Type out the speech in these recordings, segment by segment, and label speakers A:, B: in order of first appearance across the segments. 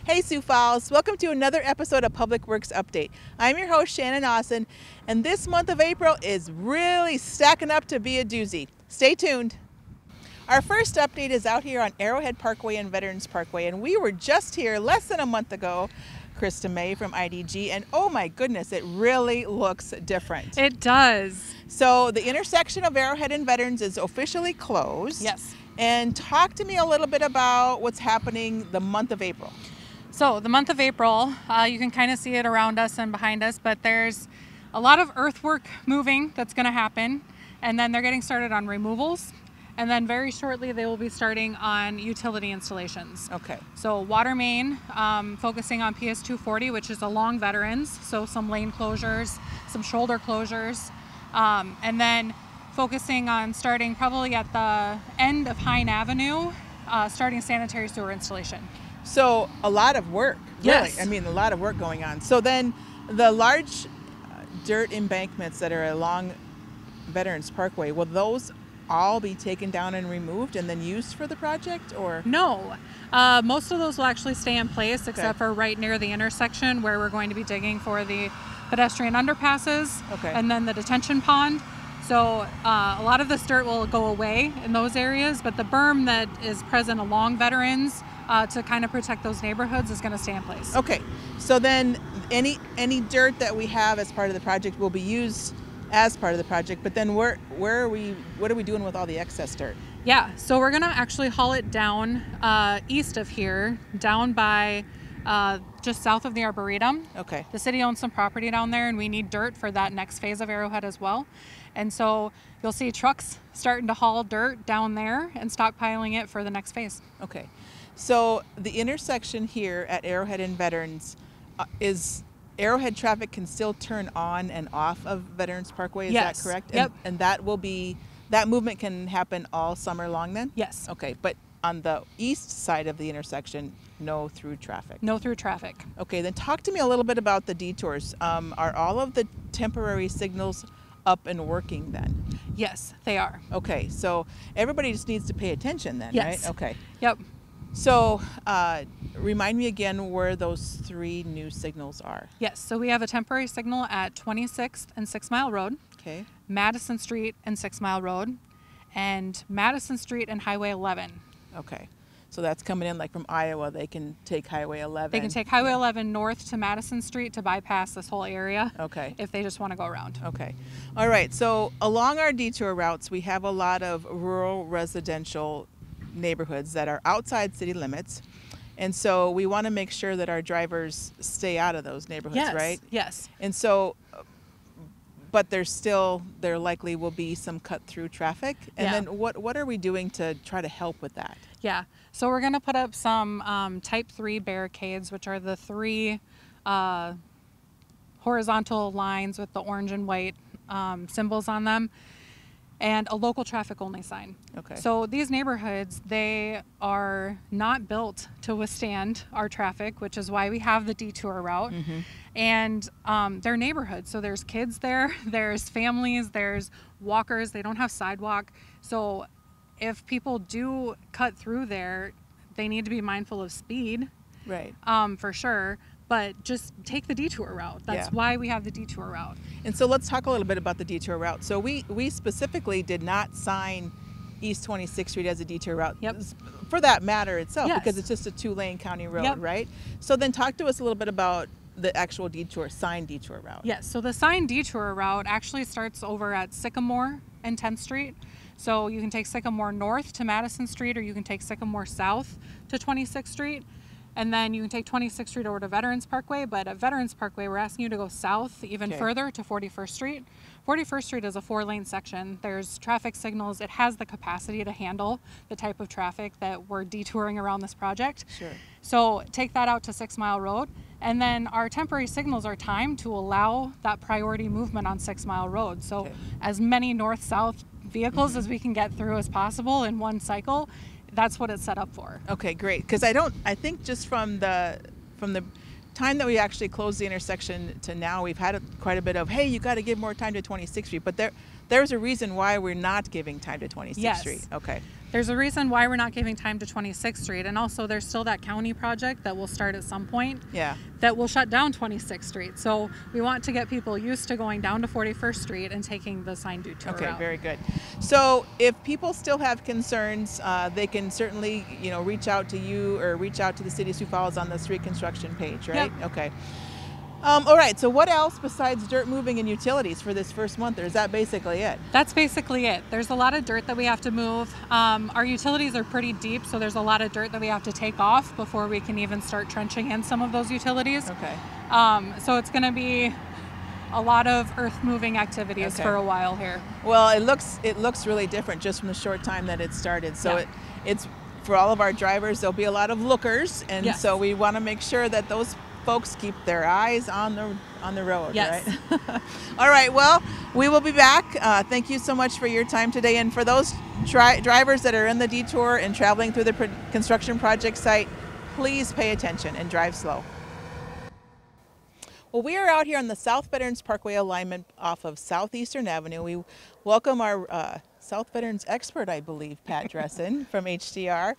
A: Hey Sioux Falls, welcome to another episode of Public Works Update. I'm your host Shannon Austin, and this month of April is really stacking up to be a doozy. Stay tuned. Our first update is out here on Arrowhead Parkway and Veterans Parkway, and we were just here less than a month ago, Krista May from IDG, and oh my goodness, it really looks different.
B: It does.
A: So the intersection of Arrowhead and Veterans is officially closed.
B: Yes.
A: And talk to me a little bit about what's happening the month of April.
B: So the month of April, you can kind of see it around us and behind us, but there's a lot of earthwork moving that's going to happen, and then they're getting started on removals, and then very shortly they will be starting on utility installations.
A: Okay.
B: So water main, focusing on PS 240, which is along Veterans, so some lane closures, some shoulder closures, and then focusing on starting probably at the end of Hine Avenue, starting sanitary sewer installation.
A: So a lot of work, really.
B: Yes.
A: I mean, a lot of work going on. So then the large dirt embankments that are along Veterans Parkway, will those all be taken down and removed and then used for the project, or?
B: No, most of those will actually stay in place except for right near the intersection where we're going to be digging for the pedestrian underpasses and then the detention pond. So a lot of this dirt will go away in those areas, but the berm that is present along Veterans to kind of protect those neighborhoods is going to stay in place.
A: Okay, so then any dirt that we have as part of the project will be used as part of the project, but then what are we doing with all the excess dirt?
B: Yeah, so we're going to actually haul it down east of here, down by just south of the Arboretum.
A: Okay.
B: The city owns some property down there, and we need dirt for that next phase of Arrowhead as well. And so you'll see trucks starting to haul dirt down there and stockpiling it for the next phase.
A: Okay. So the intersection here at Arrowhead and Veterans, is Arrowhead traffic can still turn on and off of Veterans Parkway, is that correct?
B: Yep.
A: And that movement can happen all summer long then?
B: Yes.
A: Okay, but on the east side of the intersection, no through traffic?
B: No through traffic.
A: Okay, then talk to me a little bit about the detours. Are all of the temporary signals up and working then?
B: Yes, they are.
A: Okay, so everybody just needs to pay attention then,
B: Yes.
A: right? Okay.
B: Yep.
A: So remind me again where those three new signals are.
B: Yes, so we have a temporary signal at 26th and 6 Mile Road,
A: Okay.
B: Madison Street and 6 Mile Road, and Madison Street and Highway 11.
A: Okay. So that's coming in like from Iowa. They can take Highway 11.
B: They can take Highway 11 north to Madison Street to bypass this whole area.
A: Okay.
B: If they just want to go around.
A: Okay. All right. So along our detour routes, we have a lot of rural residential neighborhoods that are outside city limits. And so we want to make sure that our drivers stay out of those neighborhoods,
B: Yes.
A: right?
B: Yes.
A: And so, but there likely will be some cut through traffic. And
B: Yeah.
A: then what are we doing to try to help with that?
B: Yeah. So we're going to put up some type 3 barricades, which are the three horizontal lines with the orange and white symbols on them, and a local traffic only sign.
A: Okay.
B: So these neighborhoods, they are not built to withstand our traffic, which is why we have the detour route.
A: Mm-hmm.
B: And they're neighborhoods. So there's kids there, there's families, there's walkers, they don't have sidewalk. So if people do cut through there, they need to be mindful of speed,
A: Right.
B: for sure. But just take the detour route. That's why we have the detour route.
A: And so let's talk a little bit about the detour route. So we specifically did not sign East 26th Street as a detour route.
B: Yep.
A: For that matter itself,
B: Yes.
A: because it's just a 2-lane county road,
B: Yep.
A: right? So then talk to us a little bit about the actual signed detour route.
B: Yes, so the signed detour route actually starts over at Sycamore and 10th Street. So you can take Sycamore north to Madison Street, or you can take Sycamore south to 26th Street. And then you can take 26th Street over to Veterans Parkway. But at Veterans Parkway, we're asking you to go south even further to 41st Street. 41st Street is a 4-lane section. There's traffic signals. It has the capacity to handle the type of traffic that we're detouring around this project.
A: Sure.
B: So take that out to 6 Mile Road. And then our temporary signals are timed to allow that priority movement on 6 Mile Road. So as many north-south vehicles as we can get through as possible in one cycle. That's what it's set up for.
A: Okay, great. Because I think just from the time that we actually closed the intersection to now, we've had quite a bit of, hey, you got to give more time to 26th Street. But there's a reason why we're not giving time to 26th
B: Yes.
A: Street. Okay.
B: There's a reason why we're not giving time to 26th Street, and also there's still that county project that will start at some point.
A: Yeah.
B: That will shut down 26th Street. So we want to get people used to going down to 41st Street and taking the signed detour
A: Okay,
B: route.
A: very good. So if people still have concerns, they can certainly, reach out to you or reach out to the City of Sioux Falls on the street construction page, right?
B: Yep.
A: Okay. All right, so what else besides dirt moving and utilities for this first month, or is that basically it?
B: That's basically it. There's a lot of dirt that we have to move. Our utilities are pretty deep, so there's a lot of dirt that we have to take off before we can even start trenching in some of those utilities.
A: Okay.
B: So it's going to be a lot of earth moving activities
A: Okay.
B: for a while here.
A: Well, it looks really different just from the short time that it started. So
B: Yeah.
A: it's for all of our drivers, there'll be a lot of lookers, and
B: Yes.
A: so we want to make sure that those folks keep their eyes on the road,
B: Yes.
A: right? All right, well, we will be back. Thank you so much for your time today. And for those drivers that are in the detour and traveling through the construction project site, please pay attention and drive slow. Well, we are out here on the South Veterans Parkway alignment off of Southeastern Avenue. We welcome our South Veterans expert, I believe, Pat Dressen from HDR.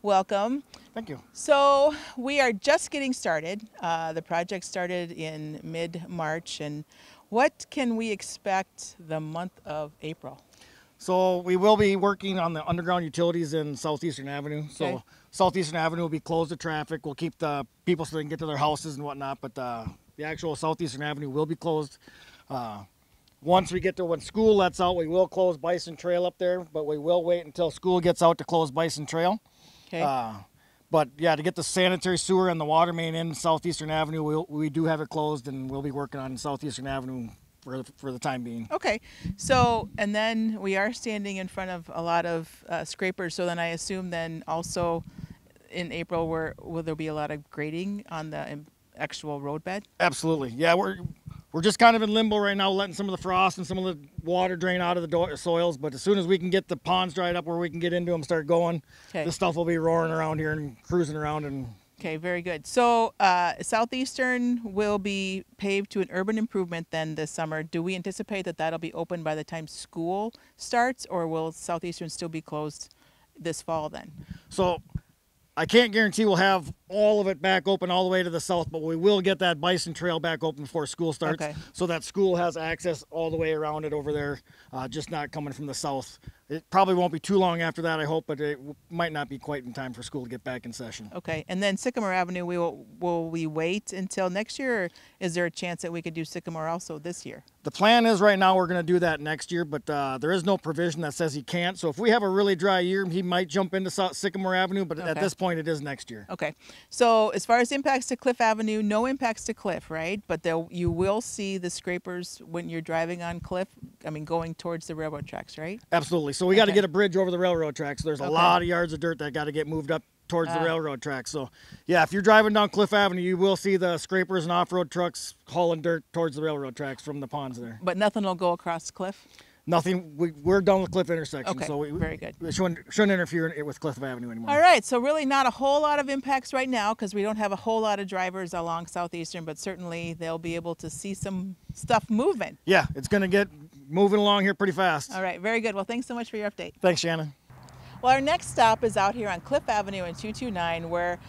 A: Welcome.
C: Thank you.
A: So we are just getting started. The project started in mid-March, and what can we expect the month of April?
C: So we will be working on the underground utilities in Southeastern Avenue. So
A: Okay.
C: Southeastern Avenue will be closed to traffic. We'll keep the people so they can get to their houses and whatnot, but the actual Southeastern Avenue will be closed. Once we get to when school lets out, we will close Bison Trail up there, but we will wait until school gets out to close Bison Trail.
A: Okay.
C: But yeah, to get the sanitary sewer and the water main in Southeastern Avenue, we do have it closed, and we'll be working on Southeastern Avenue for the time being.
A: Okay, so, and then we are standing in front of a lot of scrapers, so then I assume then also in April will there be a lot of grading on the actual roadbed?
C: Absolutely. Yeah, we're just kind of in limbo right now, letting some of the frost and some of the water drain out of the soils. But as soon as we can get the ponds dried up where we can get into them, start going,
A: Okay.
C: this stuff will be roaring around here and cruising around. And
A: Okay, very good. So Southeastern will be paved to an urban improvement then this summer. Do we anticipate that that'll be open by the time school starts, or will Southeastern still be closed this fall then?
C: so I can't guarantee we'll have all of it back open all the way to the south, but we will get that Bison Trail back open before school starts,
A: Okay.
C: so that school has access all the way around it over there, just not coming from the south. It probably won't be too long after that, I hope, but it might not be quite in time for school to get back in session.
A: Okay, and then Sycamore Avenue, will we wait until next year, or is there a chance that we could do Sycamore also this year?
C: The plan is right now we're going to do that next year, but there is no provision that says he can't. So if we have a really dry year, he might jump into Sycamore Avenue, but at
A: Okay.
C: this point it is next year.
A: Okay, so as far as impacts to Cliff Avenue, no impacts to Cliff, right? But you will see the scrapers when you're driving on Cliff, going towards the railroad tracks, right?
C: Absolutely. So we got to
A: Okay.
C: get a bridge over the railroad tracks. There's a
A: Okay.
C: lot of yards of dirt that got to get moved up towards the
A: Ah.
C: railroad tracks. So yeah, if you're driving down Cliff Avenue, you will see the scrapers and off-road trucks hauling dirt towards the railroad tracks from the ponds there.
A: But nothing will go across Cliff?
C: Nothing. We're done with Cliff intersection,
A: Okay,
C: so
A: very good.
C: We shouldn't interfere with Cliff Avenue anymore.
A: All right, so really not a whole lot of impacts right now because we don't have a whole lot of drivers along Southeastern, but certainly they'll be able to see some stuff moving.
C: Yeah, it's going to get moving along here pretty fast.
A: All right, very good. Well, thanks so much for your update.
C: Thanks, Shannon.
A: Well, our next stop is out here on Cliff Avenue and 229, where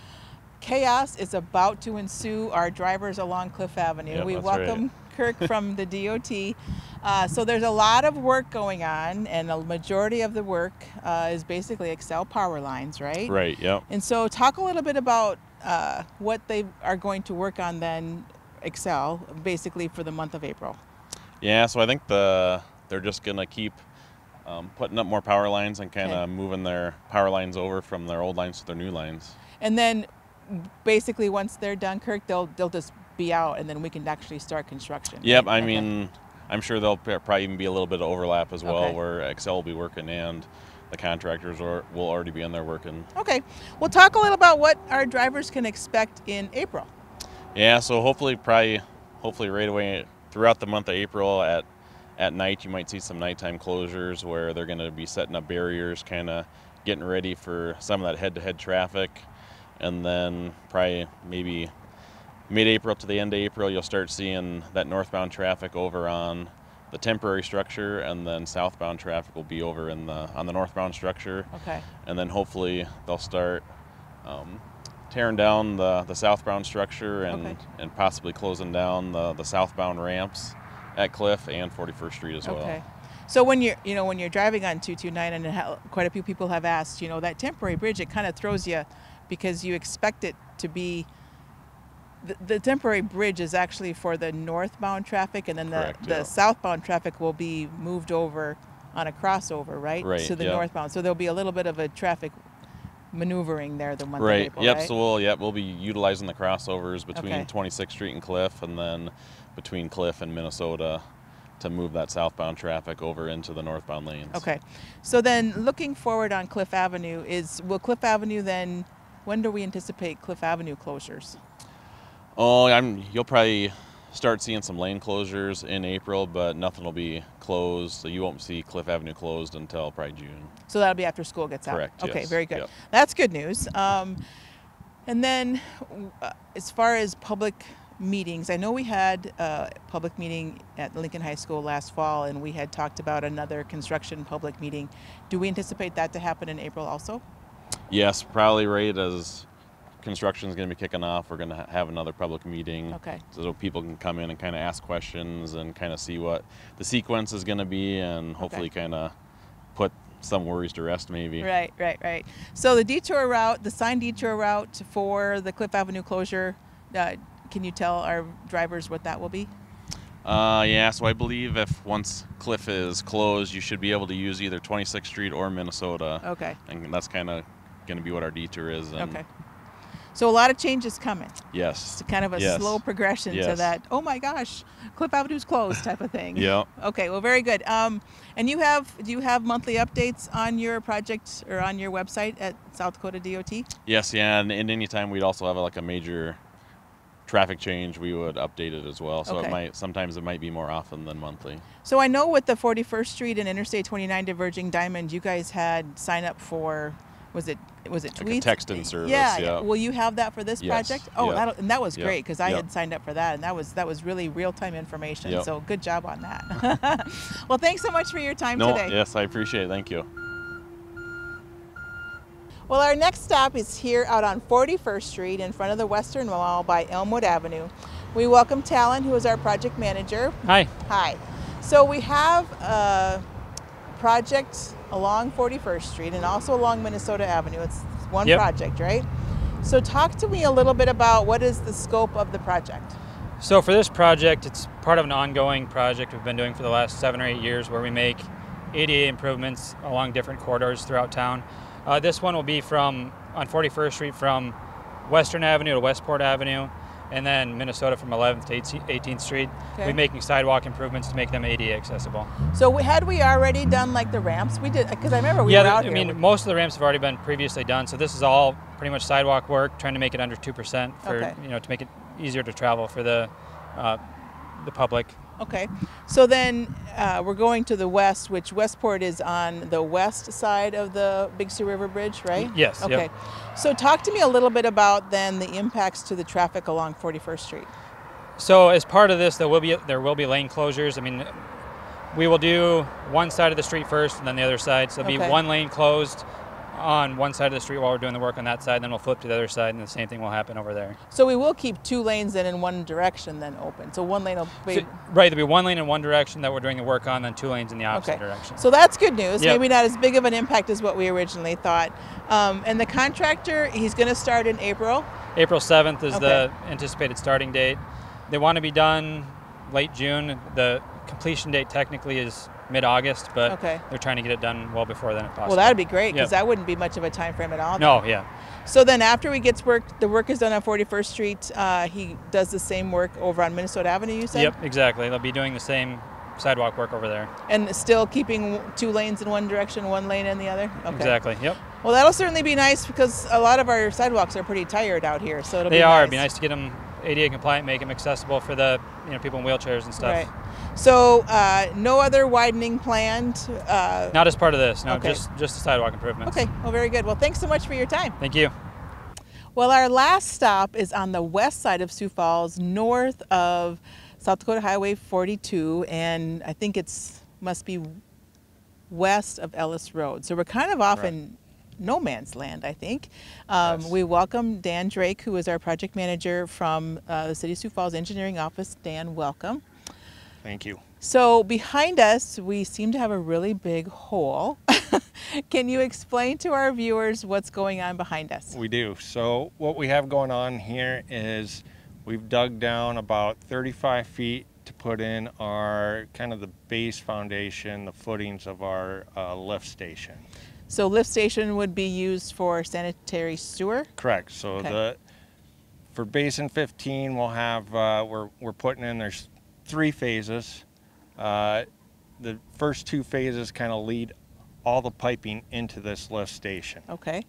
A: chaos is about to ensue our drivers along Cliff Avenue.
D: Yep,
A: We
D: that's
A: welcome Kirk from the DOT. So there's a lot of work going on, and a majority of the work is basically Excel power lines, right?
D: Right, yep.
A: And so talk a little bit about what they are going to work on then, Excel, basically for the month of April.
D: Yeah, so I think they're just going to keep putting up more power lines and kind of
A: Okay.
D: moving their power lines over from their old lines to their new lines.
A: And then basically once they're done, Kirk, they'll just be out, and then we can actually start construction.
D: Yep,
A: right?
D: I
A: Okay.
D: mean, I'm sure there'll probably even be a little bit of overlap as well,
A: Okay.
D: where Excel will be working and the contractors will already be in there working.
A: Okay, we'll talk a little about what our drivers can expect in April.
D: Yeah, so hopefully right away throughout the month of April at night, you might see some nighttime closures where they're going to be setting up barriers, kind of getting ready for some of that head-to-head traffic. And then probably maybe mid-April to the end of April, you'll start seeing that northbound traffic over on the temporary structure, and then southbound traffic will be over on the northbound structure.
A: Okay.
D: And then hopefully they'll start tearing down the southbound structure and possibly closing down the southbound ramps at Cliff and 41st Street as well.
A: Okay. So when you're driving on 229, and quite a few people have asked, that temporary bridge, it kind of throws you because you expect it to be. The temporary bridge is actually for the northbound traffic, and then the southbound traffic will be moved over on a crossover, right?
D: Right.
A: To the northbound. So there'll be a little bit of a traffic maneuvering there the month of
D: Right.
A: April,
D: Yep.
A: right?
D: So we'll be utilizing the crossovers between
A: Okay.
D: 26th Street and Cliff, and then between Cliff and Minnesota to move that southbound traffic over into the northbound lanes.
A: Okay. So then looking forward on Cliff Avenue, will Cliff Avenue then, when do we anticipate Cliff Avenue closures?
D: Oh, you'll probably start seeing some lane closures in April, but nothing will be closed. So you won't see Cliff Avenue closed until probably June.
A: So that'll be after school gets out?
D: Correct,
A: Okay,
D: yes.
A: very good.
D: Yep.
A: That's good news. And then as far as public meetings, I know we had a public meeting at Lincoln High School last fall, and we had talked about another construction public meeting. Do we anticipate that to happen in April also?
D: Yes, probably right as construction is going to be kicking off. We're going to have another public meeting.
A: Okay.
D: So people can come in and kind of ask questions and kind of see what the sequence is going to be, and hopefully kind of put some worries to rest maybe.
A: Right. So the detour route, the signed detour route for the Cliff Avenue closure, can you tell our drivers what that will be?
D: Yeah, so I believe if once Cliff is closed, you should be able to use either 26th Street or Minnesota.
A: Okay.
D: And that's kind of going to be what our detour is. And
A: Okay. So a lot of changes coming.
D: Yes.
A: It's kind of a slow progression to that, oh my gosh, Cliff Avenue's closed type of thing.
D: Yeah.
A: Okay, well, very good. And do you have monthly updates on your project or on your website at South Dakota DOT?
D: Yes, yeah, and anytime we'd also have like a major traffic change, we would update it as well. So
A: Okay.
D: sometimes it might be more often than monthly.
A: So I know with the 41st Street and Interstate 29 diverging diamond, you guys had signed up for, was it tweets?
D: Like a text-in service,
A: Yeah.
D: yeah.
A: Will you have that for this
D: Yes,
A: project? Oh,
D: yeah.
A: that was
D: Yeah,
A: great because I
D: yeah.
A: had signed up for that, and that was really real-time information.
D: Yep.
A: So good job on that. Well, thanks so much for your time
D: No,
A: today.
D: yes, I appreciate it. Thank you.
A: Well, our next stop is here out on 41st Street in front of the Western Mall by Elmwood Avenue. We welcome Talon, who is our project manager.
E: Hi.
A: Hi. So we have a project along 41st Street and also along Minnesota Avenue. It's one
E: Yep.
A: project, right? So talk to me a little bit about what is the scope of the project.
E: So for this project, it's part of an ongoing project we've been doing for the last 7 or 8 years where we make ADA improvements along different corridors throughout town. This one will be on 41st Street from Western Avenue to Westport Avenue, and then Minnesota from 11th to 18th Street.
A: Okay.
E: We're making sidewalk improvements to make them ADA accessible.
A: So had we already done like the ramps? We did, because I remember we were out here.
E: I mean, most of the ramps have already been previously done, so this is all pretty much sidewalk work, trying to make it under 2% for,
A: Okay.
E: to make it easier to travel for the public.
A: Okay, so then we're going to the west, which Westport is on the west side of the Big Sioux River Bridge, right?
E: Yes, yep.
A: Okay, so talk to me a little bit about then the impacts to the traffic along 41st Street.
E: So as part of this, there will be lane closures. I mean, we will do one side of the street first and then the other side. So there'll be
A: Okay.
E: one lane closed on one side of the street while we're doing the work on that side, then we'll flip to the other side and the same thing will happen over there.
A: So we will keep two lanes then in one direction then open. So one lane will be...
E: So, right, there'll be one lane in one direction that we're doing the work on, then two lanes in the opposite
A: Okay,
E: direction.
A: so that's good news.
E: Yep.
A: Maybe not as big of an impact as what we originally thought. And the contractor, he's going to start in April.
E: April 7th is
A: Okay.
E: the anticipated starting date. They want to be done late June. The completion date technically is mid-August, but
A: Okay.
E: they're trying to get it done well before then if possible.
A: Well, that'd be great because
E: Yep.
A: that wouldn't be much of a time frame at all.
E: No, yeah.
A: So then after the work is done on 41st Street, he does the same work over on Minnesota Avenue, you said?
E: Yep, exactly. They'll be doing the same sidewalk work over there.
A: And still keeping two lanes in one direction, one lane in the other? Okay.
E: Exactly, yep.
A: Well, that'll certainly be nice because a lot of our sidewalks are pretty tired out here, so it'll
E: They
A: be
E: are.
A: nice.
E: It'd be nice to get them ADA compliant, make them accessible for the people in wheelchairs and stuff.
A: Right. So no other widening planned?
E: Not as part of this, no,
A: Okay.
E: just the sidewalk improvements.
A: Okay, well, very good. Well, thanks so much for your time.
E: Thank you.
A: Well, our last stop is on the west side of Sioux Falls, north of South Dakota Highway 42, and I think it's must be west of Ellis Road. So we're kind of off in no man's land, I think.
F: Yes.
A: We welcome Dan Drake, who is our project manager from the City of Sioux Falls Engineering Office. Dan, welcome.
F: Thank you.
A: So behind us, we seem to have a really big hole. Can you explain to our viewers what's going on behind us?
F: We do. So what we have going on here is we've dug down about 35 feet to put in our kind of the base foundation, the footings of our lift station.
A: So lift station would be used for sanitary sewer?
F: Correct. So
A: Okay.
F: for basin 15, we'll have we're putting in, there's 3 phases. The first 2 phases kind of lead all the piping into this lift station.
A: Okay.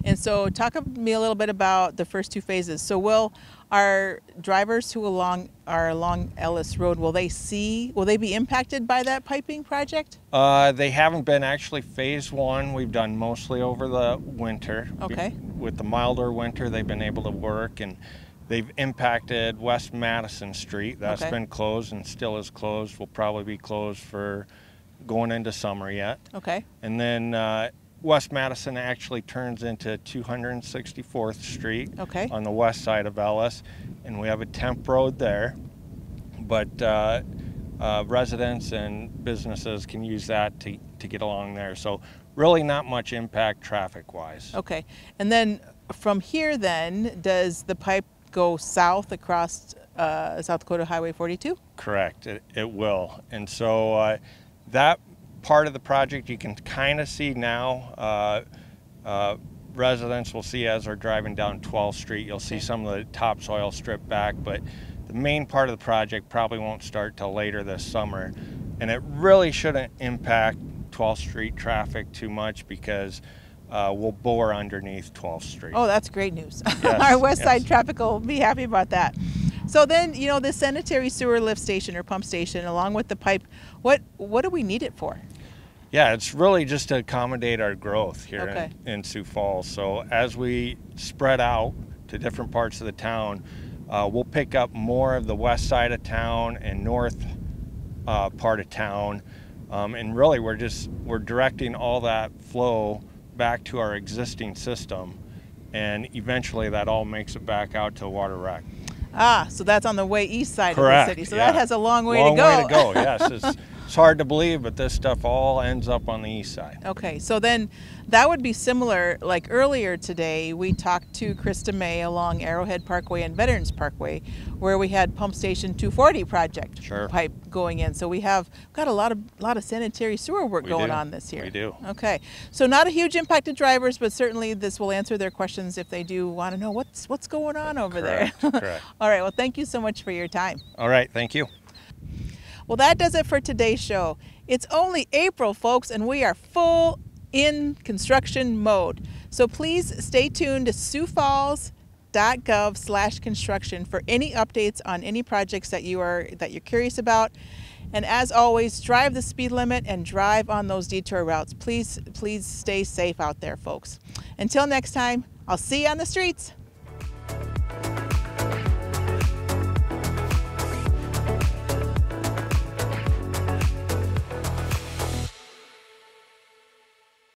A: And so talk to me a little bit about the first 2 phases. So will our drivers who are along Ellis Road, will they be impacted by that piping project?
F: They haven't been actually. Phase 1 we've done mostly over the winter.
A: Okay.
F: With the milder winter, they've been able to work, and they've impacted West Madison Street. That's
A: Okay.
F: been closed and still is closed. Will probably be closed for going into summer yet.
A: Okay.
F: And then West Madison actually turns into 264th Street
A: Okay.
F: on the west side of Ellis, and we have a temp road there, but residents and businesses can use that to get along there. So really not much impact traffic-wise.
A: Okay. And then from here then, does the pipe go south across South Dakota Highway 42?
F: Correct, it will. And so that part of the project you can kind of see now. Residents will see as they're driving down 12th Street, you'll see some of the topsoil stripped back, but the main part of the project probably won't start till later this summer. And it really shouldn't impact 12th Street traffic too much because we'll bore underneath 12th Street.
A: Oh, that's great news.
F: Yes,
A: Our west side
F: yes.
A: traffic will be happy about that. So then, the sanitary sewer lift station or pump station along with the pipe, what do we need it for?
F: Yeah, it's really just to accommodate our growth here
A: Okay.
F: in Sioux Falls. So as we spread out to different parts of the town, we'll pick up more of the west side of town and north part of town. And really we're directing all that flow back to our existing system. And eventually that all makes it back out to Water Rec.
A: So that's on the way east side
F: Correct.
A: of the city. So
F: yeah.
A: that has a long way
F: Long
A: to go.
F: way to go, yes. It's hard to believe, but this stuff all ends up on the east side.
A: Okay, so then that would be similar. Like earlier today, we talked to Krista May along Arrowhead Parkway and Veterans Parkway, where we had Pump Station 240 project
F: Sure.
A: pipe going in. So we have got a lot of sanitary sewer work
F: We
A: going
F: do.
A: on this year.
F: We do.
A: Okay, so not a huge impact to drivers, but certainly this will answer their questions if they do want to know what's going on over
F: Correct,
A: there.
F: correct.
A: All right, well, thank you so much for your time.
F: All right, thank you.
A: Well, that does it for today's show. It's only April, folks, and we are full in construction mode. So please stay tuned to siouxfalls.gov/construction for any updates on any projects that you're curious about. And as always, drive the speed limit and drive on those detour routes. Please stay safe out there, folks. Until next time, I'll see you on the streets.